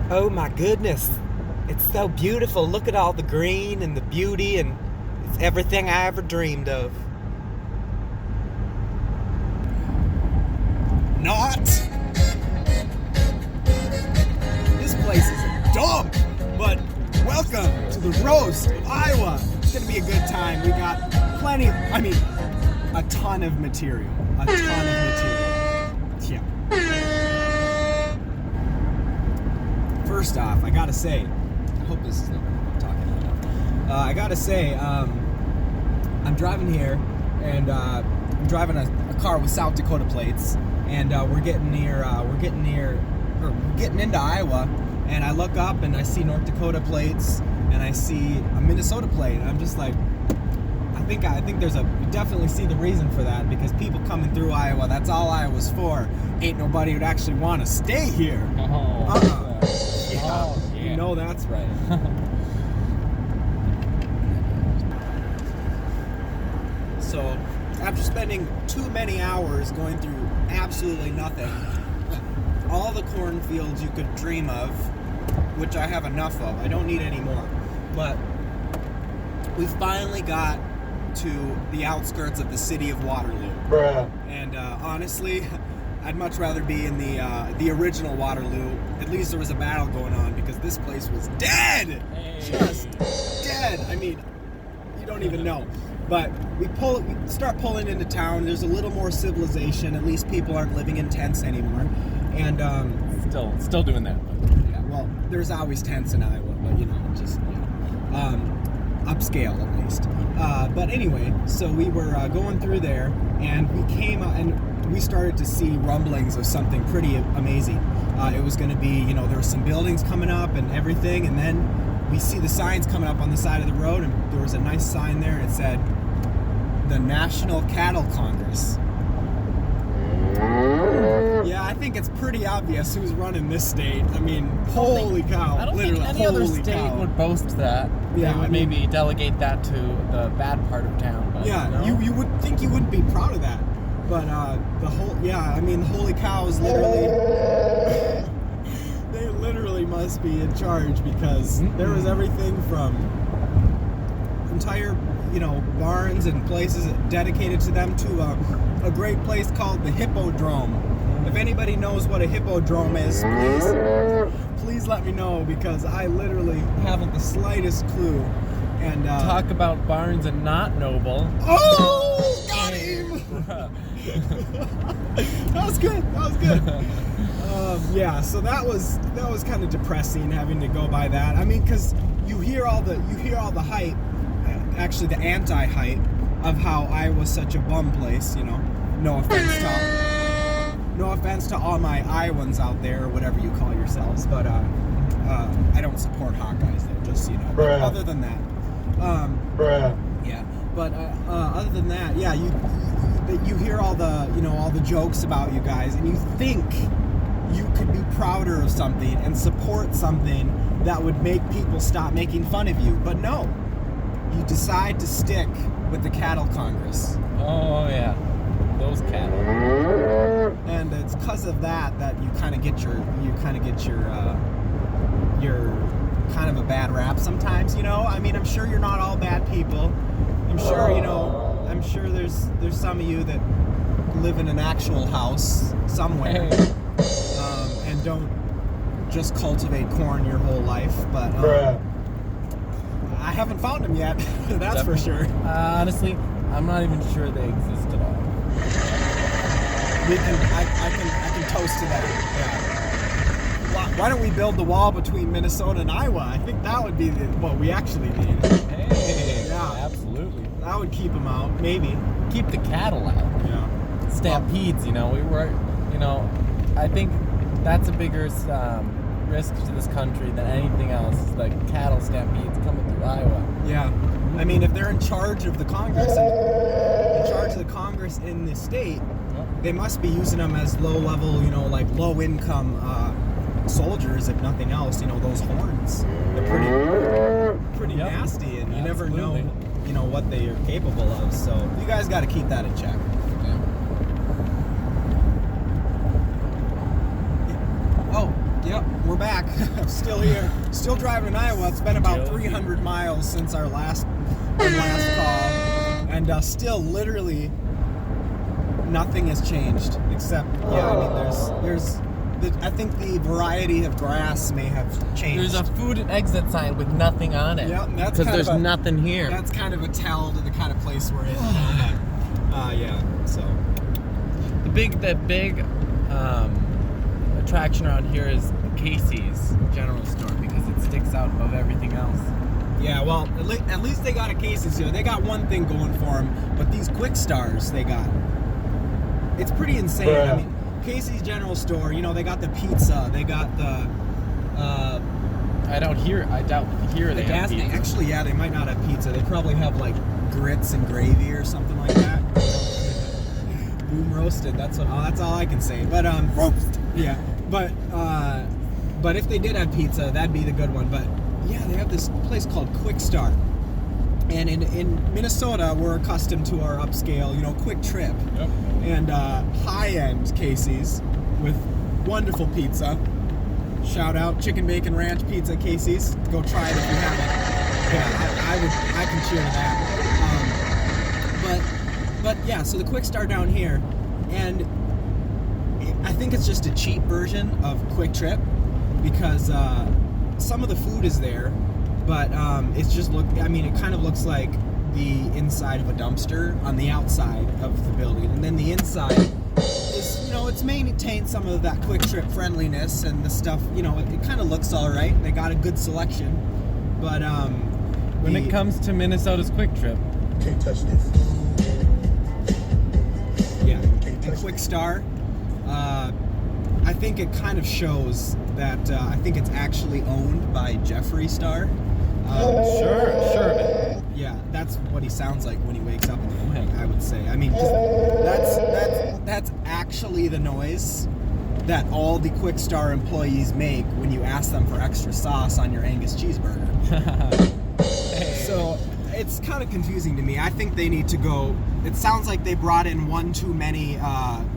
Oh my goodness. It's so beautiful. Look at all the green and the beauty, and it's everything I ever dreamed of. Not. This place is a dump, but welcome to the roast of Iowa. It's gonna be a good time. We got a ton of material. Yeah. First off, I gotta say, I hope this is not what I'm talking about. I gotta say, I'm driving here, and I'm driving a car with South Dakota plates, and we're getting into Iowa, and I look up and I see North Dakota plates, and I see a Minnesota plate, and I'm just like, I think you definitely see the reason for that, because people coming through Iowa, that's all Iowa's for. Ain't nobody would actually want to stay here. Yeah. You know that's right. So, after spending too many hours going through absolutely nothing, all the cornfields you could dream of, which I have enough of, I don't need any more, but we finally got to the outskirts of the city of Waterloo. Bruh. And honestly, I'd much rather be in the original Waterloo. At least there was a battle going on, because this place was dead! Hey. Just dead! I mean, you don't even know. But we start pulling into town. There's a little more civilization. At least people aren't living in tents anymore. And Still doing that. yeah, well, there's always tents in Iowa, but just upscale at least. But anyway, so we were going through there, and we came and we started to see rumblings of something pretty amazing. It was going to be, there were some buildings coming up and everything, and then we see the signs coming up on the side of the road, and there was a nice sign there, and it said, the National Cattle Congress. Yeah, I think it's pretty obvious who's running this state. I mean, holy cow. I don't literally, think any other holy state cow. would boast that. Yeah, They would maybe delegate that to the bad part of town. But Yeah, no. you would think you wouldn't be proud of that. But the holy cow is literally... they literally must be in charge, because there was everything from entire, barns and places dedicated to them to a great place called the Hippodrome. If anybody knows what a hippodrome is, please let me know, because I literally haven't the slightest clue. And Talk about barns and not noble. oh, got him! That was good. Yeah, so that was kind of depressing, having to go by that. I mean, because you hear all the hype, actually the anti-hype of how Iowa's such a bum place. No offense to all my Iowans out there, or whatever you call yourselves, but I don't support Hawkeyes though, just so you know. But other than that, Bruh. yeah. But other than that, yeah, you hear all the all the jokes about you guys, and you think you could be prouder of something and support something that would make people stop making fun of you. But no, you decide to stick with the Cattle Congress. Oh yeah, those cattle. And it's because of that you kind of get your kind of a bad rap sometimes. I mean, I'm sure you're not all bad people. I'm sure there's some of you that live in an actual house somewhere, and don't just cultivate corn your whole life. But I haven't found them yet. That's for sure. Honestly, I'm not even sure they exist at all. I can toast to that. Yeah. Why don't we build the wall between Minnesota and Iowa? I think that would be what we actually need. Hey, Yeah. absolutely. That would keep them out, maybe. Keep the cattle out. Yeah. Stampedes, I think that's a bigger risk to this country than anything else. Like cattle stampedes coming through Iowa. Yeah. I mean, if they're in charge of the Congress, in the state, they must be using them as low-level, like low-income soldiers, if nothing else. Those horns. They're pretty nasty, and you never know, what they are capable of. So you guys got to keep that in check. Yeah. Oh, yep, we're we're back. I'm still here. Still driving in Iowa. It's been about Still 300 miles since our last call. And still, literally, nothing has changed. Except, I think the variety of grass may have changed. There's a food exit sign with nothing on it. Yep, that's because there's nothing here. That's kind of a tell to the kind of place we're in. So The big attraction around here is Casey's General Store because it sticks out above everything else. yeah, well, at least they got a Casey's here. They got one thing going for them, but these Quick Stars they got, it's pretty insane. Bruh. I mean, Casey's General Store, they got the pizza, they got the I doubt here they have pizza. Actually, yeah, they might not have pizza. They probably have like grits and gravy or something like that. Boom roasted. That's all I can say. But roast. Yeah. But if they did have pizza, that'd be the good one. But yeah, they have this place called Quick Start. And in Minnesota, we're accustomed to our upscale, Quick Trip. Yep. And high-end Casey's with wonderful pizza. Shout out Chicken Bacon Ranch Pizza Casey's. Go try it if you haven't. Yeah, I can cheer to that. But yeah, so the Quick Start down here, and I think it's just a cheap version of Quick Trip because some of the food is there, but it's just it kind of looks like the inside of a dumpster on the outside of the building, and then the inside is, it's maintained some of that Quick Trip friendliness and the stuff, it kind of looks all right. They got a good selection, but When it comes to Minnesota's Quick Trip, Can't touch this. yeah, and Quick Star, I think it kind of shows that I think it's actually owned by Jeffree Star. sure. Yeah, that's what he sounds like when he wakes up in the morning, I would say. I mean, 'cause that's actually the noise that all the Quick Star employees make when you ask them for extra sauce on your Angus cheeseburger. So it's kind of confusing to me. I think they need to go. It sounds like they brought in one too many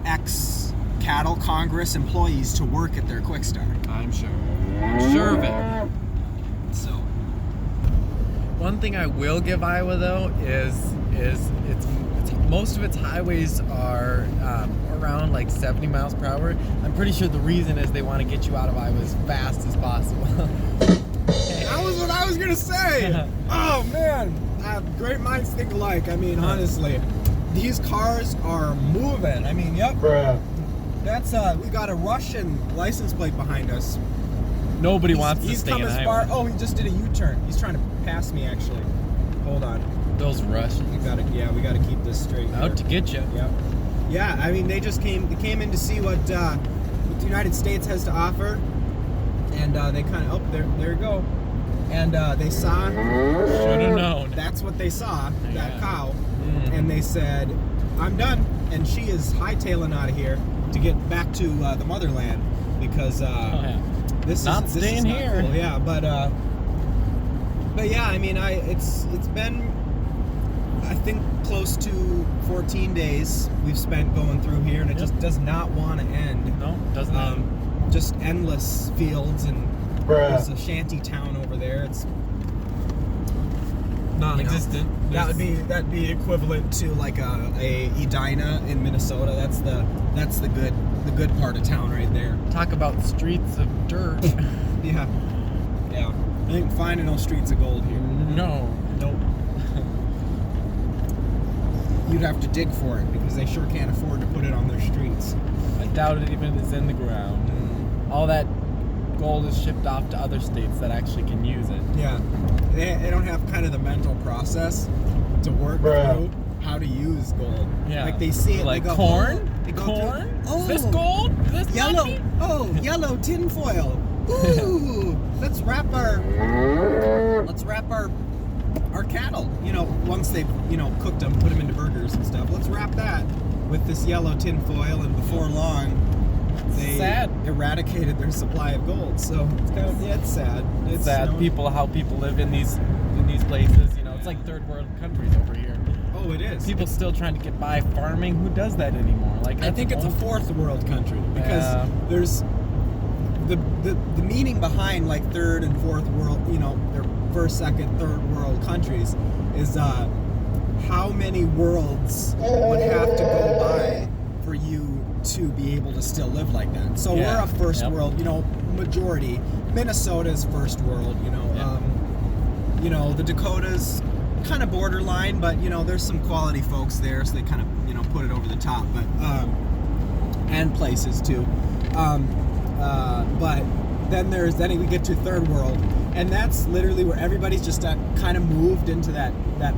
ex-cattle Congress employees to work at their Quick Star. I'm sure. I'm sure of it. So One thing I will give Iowa though is it's most of its highways are around like 70 miles per hour. I'm pretty sure the reason is they want to get you out of Iowa as fast as possible. that was what I was gonna say. Oh man, great minds think alike. I mean, honestly, these cars are moving. I mean, yep. Bruh. That's we got a Russian license plate behind us. Nobody wants to He's stay come in as Iowa. far. Oh, he just did a U-turn. He's trying to pass me actually. Hold on. Those Russians We gotta keep this straight. out to get you. Yep. Yeah, I mean, they came in to see what the United States has to offer, and they kind of there you go, and they saw. Should have known. That's what they saw. That Yeah. cow, Mhm. and they said, "I'm done," and she is hightailing out of here to get back to the motherland because this Not is staying not here. cool. Yeah, but yeah, I mean, it's been, I think, close to 14 days we've spent going through here, and it just does not want to end. No, doesn't. Just endless fields, and Bruh. there's a shanty town over there. It's Non-existent. that'd be equivalent to like a Edina in Minnesota. That's the good part of town right there. Talk about streets of dirt. Yeah. I ain't finding no streets of gold here. No. Nope. You'd have to dig for it because they sure can't afford to put it on their streets. I doubt it even is in the ground. All that gold is shipped off to other states that actually can use it. Yeah. They don't have kind of the mental process to work Bruh. through how to use gold. Yeah. Like they see it, Like they go, corn? oh, they go Corn? through, oh, Is this gold? Is this yellow. money? Oh, yellow tinfoil. Ooh, let's wrap our cattle. Once they've cooked them, put them into burgers and stuff. Let's wrap that with this yellow tinfoil, and before long, they Sad. eradicated their supply of gold. So it's kind of it's sad. It's sad. How people live in these places. It's like third world countries over here. Oh, it is. People still trying to get by farming. Who does that anymore? Like I think it's a fourth world country because Yeah. there's the meaning behind like third and fourth world, you know, their first, second, third world countries is how many worlds would have to go by for you to be able to still live like that. So Yeah. we're a first Yep. world, you know, majority. Minnesota's first world, you know. Yeah. You know, the Dakotas kind of borderline, but you know, there's some quality folks there, so they kind of, you know, put it over the top. But and places too. But then we get to third world, and that's literally where everybody's just kind of moved into that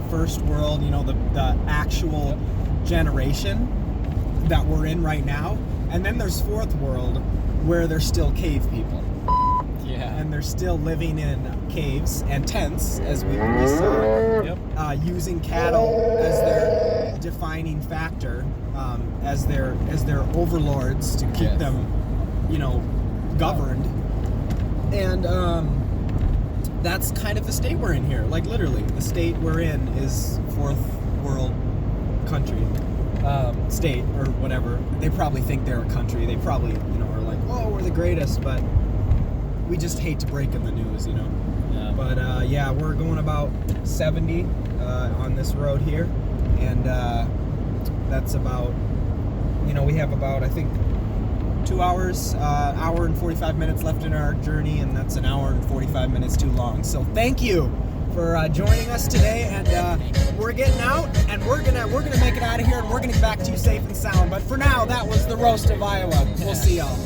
first world, you know, the actual generation that we're in right now. And then there's fourth world, where there's still cave people, Yeah. and they're still living in caves and tents, as we saw. Yep. Using cattle as their defining factor, as their overlords to keep Yes. them, you know, governed. And that's kind of the state we're in here. Like literally, the state we're in is fourth world country, state or whatever. They probably think they're a country. They probably, you know, are like, "Whoa, we're the greatest," but we just hate to break in the news, you know. Yeah. But yeah, we're going about 70 on this road here, and that's about, you know, we have about, I think, 2 hours, hour and 45 minutes left in our journey, and that's an hour and 45 minutes too long. So thank you for joining us today, and we're getting out, and we're gonna make it out of here, and we're gonna get back to you safe and sound. But for now, that was the roast of Iowa. We'll see y'all.